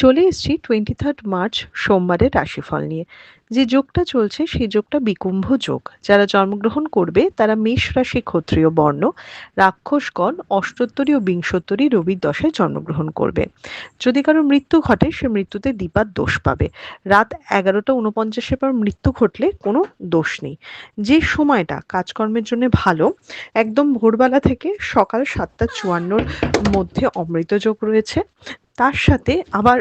চলে এসেছি 23rd March সোমবারের রাশিফল নিয়ে। যে যোগটা চলছে সেই যোগটা বিকুম্ভ যোগ। যারা জন্মগ্রহণ করবে তারা মেষ রাশি ক্ষত্রিয় বর্ণ, রাক্ষসগণ অষ্টোত্তরী ও বিংশোত্তরী রবির দশায় জন্মগ্রহণ করবে। যদি কারো মৃত্যু ঘটে সে মৃত্যুতে দিপার দোষ পাবে। রাত 11:49 পর মৃত্যু ঘটলে কোনো দোষ নেই। যে সময়টা কাজকর্মের জন্য ভালো, একদম ভোরবেলা থেকে সকাল 7:54 মধ্যে অমৃত যোগ রয়েছে। তার সাথে আবার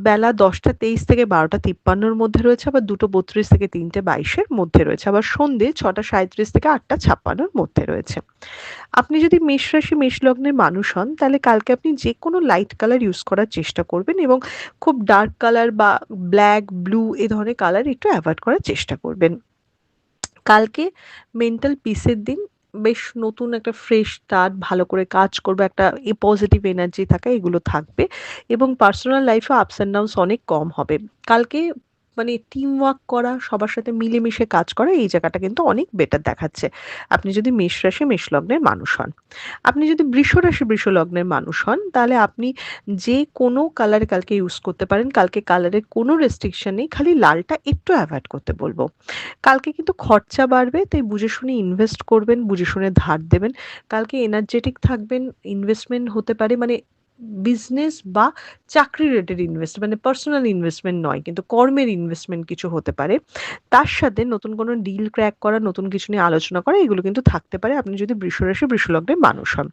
বেলা 10:23 থেকে 12:53 মধ্যে রয়েছে, আবার 2:32 থেকে 3:22 মধ্যে রয়েছে, আবার সন্ধে 6:37 থেকে 8:56 মধ্যে রয়েছে। আপনি যদি মেষ রাশি মেষ লগ্নের মানুষ হন তাহলে কালকে আপনি যে কোনো লাইট কালার ইউজ করার চেষ্টা করবেন এবং খুব ডার্ক কালার বা ব্ল্যাক ব্লু এ ধরনের কালার একটু অ্যাভয়েড করার চেষ্টা করবেন। কালকে মেন্টাল পিসের দিন। বেশ নতুন একটা ফ্রেশ স্টার্ট, ভালো করে কাজ করবে, একটা পজিটিভ এনার্জি থাকা এগুলো থাকবে এবং পার্সোনাল লাইফে আপস অ্যান্ড ডাউনস অনেক কম হবে। কালকে মানে টিম ওয়ার্ক করা, সবার সাথে মিলেমিশে কাজ করা এই জায়গাটা কিন্তু অনেক বেটার দেখাচ্ছে আপনি যদি মেষ রাশি মেষ লগ্নের মানুষ হন। আপনি যদি বৃষ রাশি বৃষ লগ্নের মানুষ হন তাহলে আপনি যে কোনো কালার কালকে ইউজ করতে পারেন। কালকে কালারের কোনো রেস্ট্রিকশন নেই, খালি লালটা একটু অ্যাভয়েড করতে বলবো। কালকে কিন্তু খরচা বাড়বে, তাই বুঝে শুনে ইনভেস্ট করবেন, বুঝে শুনে ধার দেবেন। কালকে এনার্জেটিক থাকবেন, ইনভেস্টমেন্ট হতে পারে মানে বিজনেস বা চাকরি রিলেটেড ইনভেস্ট মানে পার্সোনাল ইনভেস্টমেন্ট নয়, কিন্তু কর্মের ইনভেস্টমেন্ট কিছু হতে পারে। তার সাথে নতুন কোনো ডিল ক্র্যাক করা, নতুন কিছু নিয়ে আলোচনা করা এগুলো কিন্তু থাকতে পারে আপনি যদি বৃষ রাশি বৃষ লগ্নের মানুষ হন।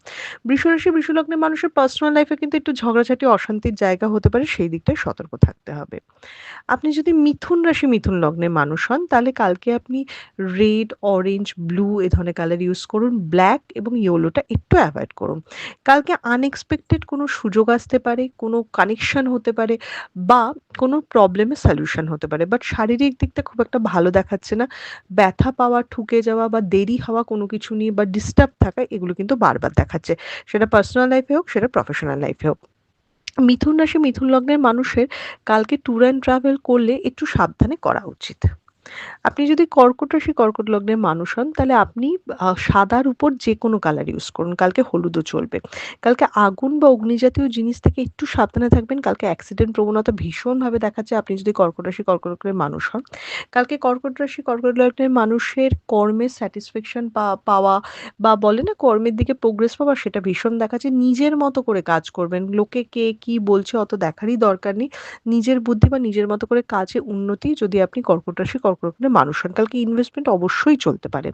বৃষ রাশি বৃষ লগ্নের মানুষের পার্সোনাল লাইফে কিন্তু একটু ঝগড়াঝাটি অশান্তির জায়গা হতে পারে, সেই দিকটায় সতর্ক থাকতে হবে। আপনি যদি মিথুন রাশি মিথুন লগ্নের মানুষ হন তাহলে কালকে আপনি রেড, অরেঞ্জ, ব্লু এ ধরনের কালার ইউজ করুন। ব্ল্যাক এবং ইয়েলোটা একটু অ্যাভয়েড করুন। কালকে আনএক্সপেক্টেড কোনো সুযোগ আসতে পারে, কোনো কানেকশন হতে পারে বা কোনো প্রবলেমের সলিউশন হতে পারে। বাট শারীরিক দিকটা খুব একটা ভালো দেখাচ্ছে না। ব্যথা পাওয়া, ঠুকে যাওয়া বা দেরি হওয়া কোনো কিছু নিয়ে বা ডিস্টার্ব থাকা এগুলো কিন্তু বারবার দেখাচ্ছে। সেটা পার্সোনাল লাইফে হোক, সেটা প্রফেশনাল লাইফে হোক। মিথুন রাশি মিথুন লগ্নের মানুষের কালকে ট্যুর অ্যান্ড ট্রাভেল করলে একটু সাবধানে করা উচিত। আপনি যদি কর্কট রাশি কর্কট লগ্নের মানুষ হন তাহলে আপনি সাদার উপর যে কোনো কালার ইউজ করুন। কালকে হলুদও চলবে। কালকে আগুন বা অগ্নিজাতীয় জিনিস থেকে একটু সাবধানে থাকবেন। কালকে অ্যাক্সিডেন্ট প্রবণতা ভীষণভাবে দেখাচ্ছে আপনি যদি কর্কট রাশি কর্কট লগ্নের মানুষ হন। কালকে কর্কট রাশি কর্কট লগ্নের মানুষের কর্মের স্যাটিসফ্যাকশন পাওয়া বা বলে না কর্মের দিকে প্রোগ্রেস পাওয়া সেটা ভীষণ দেখাচ্ছে। নিজের মতো করে কাজ করবেন। লোকে কে কি বলছে অত দেখারই দরকার নেই। নিজের বুদ্ধি বা নিজের মতো করে কাজে উন্নতি যদি আপনি কর্কট রাশি কর্কট লগ্নের মানুষ হন কালকে ইনভেস্টমেন্ট অবশ্যই চলতে পারে।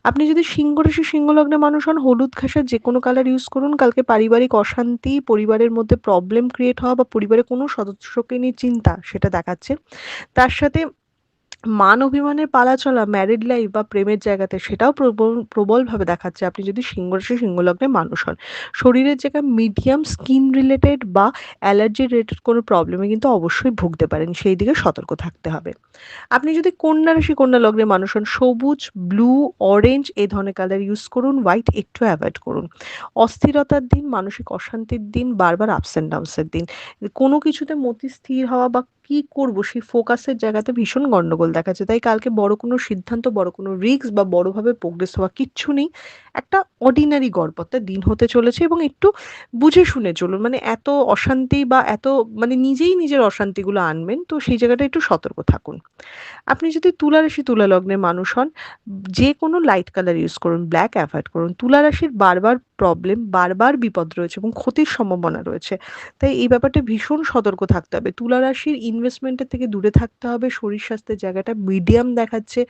আপনি যদি সিংহ রাশি সিংহ লগ্নের মানুষ হন হলুদ ঘাসের যে কোনো কালার ইউজ করুন। কালকে পারিবারিক অশান্তি, পরিবারের মধ্যে প্রবলেম ক্রিয়েট হওয়া বা পরিবারের কোনো সদস্যকে নিয়ে চিন্তা সেটা দেখাচ্ছে। তার সাথে মান অভিমানের পালা চলা, ম্যারিড লাইফ বা প্রেমের জায়গাতে সেটাও প্রবলভাবে দেখাচ্ছে আপনি যদি সিংহ রাশি সিংহ লগ্নের মানুষ হন। শরীরের জায়গায় মিডিয়াম স্কিন রিলেটেড বা অ্যালার্জি রিলেটেড কোনো প্রবলেমে কিন্তু অবশ্যই ভুগতে পারেন, সেই দিকে সতর্ক থাকতে হবে। আপনি যদি কন্যা রাশি কন্যা লগ্নের মানুষ হন সবুজ, ব্লু, অরেঞ্জ এই ধরনের কালার ইউজ করুন। হোয়াইট একটু অ্যাভয়েড করুন। অস্থিরতার দিন, মানসিক অশান্তির দিন, বারবার আপস অ্যান্ড ডাউনসের দিন। কোনো কিছুতে মতি স্থির হওয়া বা কি করব সেই ফোকাসের জায়গাতে ভীষণ গন্ডগোল দেখাচ্ছে। তাই কালকে বড় কোনো সিদ্ধান্ত, বড় কোনো রিস্ক বা বড়ভাবে প্রোগ্রেস হওয়া কিচ্ছু নেই। একটা অর্ডিনারি গড়পড়তা দিন হতে চলেছে এবং একটু বুঝে শুনে চলুন। মানে এত অশান্তি বা এত মানে নিজেই নিজের অশান্তিগুলো আনবেন, তো সেই জায়গাটা একটু সতর্ক থাকুন। আপনি যদি তুলা রাশি তুলা লগ্নের মানুষ হন, যে কোনো লাইট কালার ইউজ করুন, ব্ল্যাক অ্যাভয়েড করুন। তুলা রাশির বারবার প্রবলেম, বারবার বিপদ রয়েছে এবং ক্ষতির সম্ভাবনা রয়েছে। তাই এই ব্যাপারটা ভীষণ সতর্ক থাকতে হবে। তুলা রাশির ইনভেস্টমেন্টের থেকে দূরে থাকতে হবে। শরীর স্বাস্থ্যের জায়গাটা মিডিয়াম দেখাচ্ছে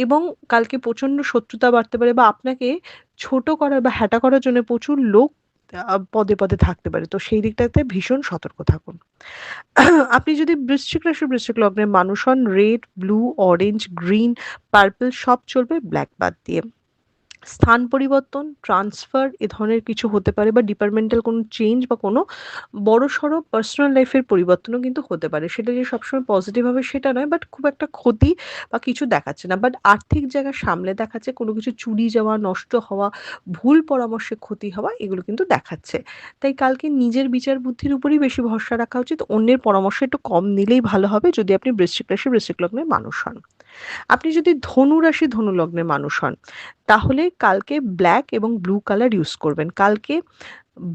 এবং কালকে প্রচণ্ড শত্রুতা বাড়তে পারে বা আপনাকে ছোট করার বা হ্যাটা করার জন্য প্রচুর লোক পদে পদে থাকতে পারে। তো সেই দিকটাতে ভীষণ সতর্ক থাকুন। আপনি যদি বৃশ্চিক রাশি বৃশ্চিক লগ্নের মানুষ হন red, blue, orange, green, purple সব চলবে ব্ল্যাক বাদ দিয়ে। স্থান পরিবর্তন, ট্রান্সফার এ ধরনের কিছু হতে পারে বা ডিপার্টমেন্টাল কোনো চেঞ্জ বা কোনো বড়সড় পার্সোনাল লাইফের পরিবর্তনও কিন্তু হতে পারে। সেটা যে সবসময় পজিটিভ হবে সেটা নয়, বাট খুব একটা ক্ষতি বা কিছু দেখাচ্ছে না। বাট আর্থিক জায়গা সামলে দেখাচ্ছে, কোনো কিছু চুরি যাওয়া, নষ্ট হওয়া, ভুল পরামর্শে ক্ষতি হওয়া এগুলো কিন্তু দেখাচ্ছে। তাই কালকে নিজের বিচার বুদ্ধির উপরেই বেশি ভরসা রাখা উচিত। অন্যের পরামর্শ একটু কম নিলেই ভালো হবে যদি আপনি বৃশ্চিক রাশি বৃশ্চিক লগ্নের মানুষ হন। আপনি যদি ধনু রাশি ধনু লগ্নের মানুষ হন তাহলে কালকে ব্ল্যাক এবং ব্লু কালার ইউজ করবেন। কালকে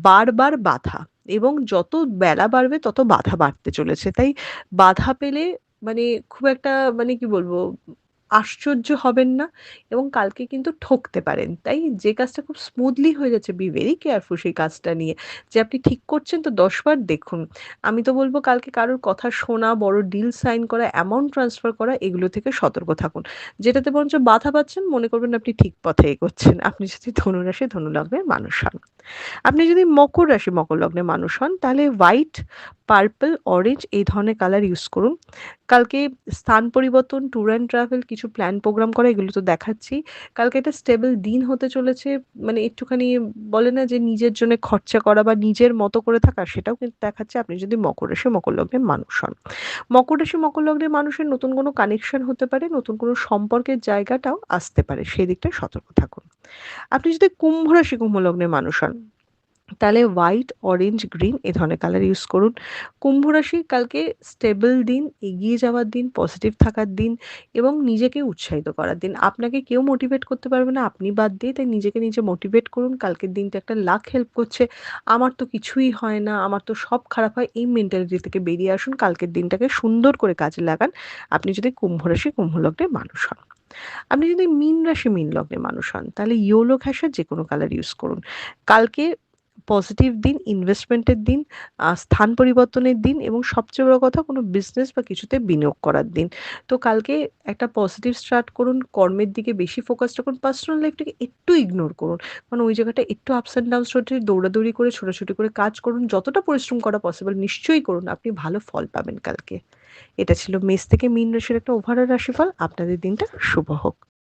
বারবার বাধা, এবং যত বেলা বাড়বে তত বাধা বাড়তে চলেছে। তাই বাধা পেলে মানে খুব একটা মানে কি বলবো? আশ্চর্য হবেন না এবং কালকে কিন্তু ঠকতে পারেন। তাই যে কাজটা খুব স্মুথলি হয়ে যাচ্ছে বি ভেরি কেয়ারফুল সেই কাজটা নিয়ে। যে আপনি ঠিক করছেন তো ১০ বার দেখুন। আমি তো বলব কালকে কারোর কথা শোনা, বড় ডিল সাইন করা, অ্যামাউন্ট ট্রান্সফার করা এগুলো থেকে সতর্ক থাকুন। যেটাতে বরঞ্চ বাধা পাচ্ছেন মনে করবেন আপনি ঠিক পথে এগোচ্ছেন। আপনি যদি ধনুরাশি, ধনু লগ্নের মানুষ হন। আপনি যদি মকর রাশি, মকর লগ্নের মানুষ হন তাহলে হোয়াইট, পার্পল, অরেঞ্জ এই ধরনের কালার ইউজ করুন। কালকে স্থান পরিবর্তন, ট্যুর অ্যান্ড ট্রাভেল, কিছু প্ল্যান প্রোগ্রাম করা এগুলো তো দেখাচ্ছেই। কালকে একটা স্টেবল দিন হতে চলেছে। মানে একটুখানি বলে না যে নিজের জন্য খরচা করা বা নিজের মতো করে থাকা সেটাও কিন্তু দেখাচ্ছে আপনি যদি মকর রাশি, মকর লগ্নের মানুষ হন। মকর রাশি, মকর লগ্নের মানুষের নতুন কোনো কানেকশন হতে পারে, নতুন কোনো সম্পর্কের জায়গাটাও আসতে পারে। সেই দিকটায় সতর্ক থাকুন। আপনি যদি কুম্ভ রাশি, কুম্ভ লগ্নের মানুষ হন তাহলে হোয়াইট, অরেঞ্জ, গ্রিন এ ধরনের কালার ইউজ করুন। কুম্ভ রাশি কালকে স্টেবল দিন, এগিয়ে যাওয়ার দিন, পজিটিভ থাকার দিন এবং নিজেকে উৎসাহিত করার দিন। আপনাকে কেউ মোটিভেট করতে পারবে না, আপনি বাদ দিয়ে। তাই নিজেকে নিজে মোটিভেট করুন। কালকের দিনটা একটা লাক হেল্প করছে। আমার তো কিছুই হয় না, আমার তো সব খারাপ হয়। এই মেন্টালিটি থেকে বেরিয়ে আসুন। কালকের দিনটাকে সুন্দর করে কাজে লাগান। আপনি যদি কুম্ভ রাশি, কুম্ভ লগ্নের মানুষ হন। আপনি যদি মীন রাশি, মীন লগ্নের মানুষ হন তাহলে ইয়েলো ঘেঁষার যেকোনো কালার ইউজ করুন। কালকে পজিটিভ দিন, ইনভেস্টমেন্টের দিন, স্থান পরিবর্তনের দিন এবং সবচেয়ে বড় কথা কোনো বিজনেস বা কিছুতে বিনিয়োগ করার দিন। তো কালকে একটা পজিটিভ স্টার্ট করুন, কর্মের দিকে বেশি ফোকাস রাখুন, পার্সোনাল লাইফটাকে একটু ইগনোর করুন। কারণ ওই জায়গাটা একটু আপস অ্যান্ড ডাউনস রয়েছে, দৌড়াদৌড়ি করে ছোটাছুটি করে কাজ করুন। যতটা পরিশ্রম করা পসিবল নিশ্চয়ই করুন। আপনি ভালো ফল পাবেন কালকে। এটা ছিল মেষ থেকে মীন রাশির একটা ওভারঅল রাশিফল। আপনাদের দিনটা শুভ হোক।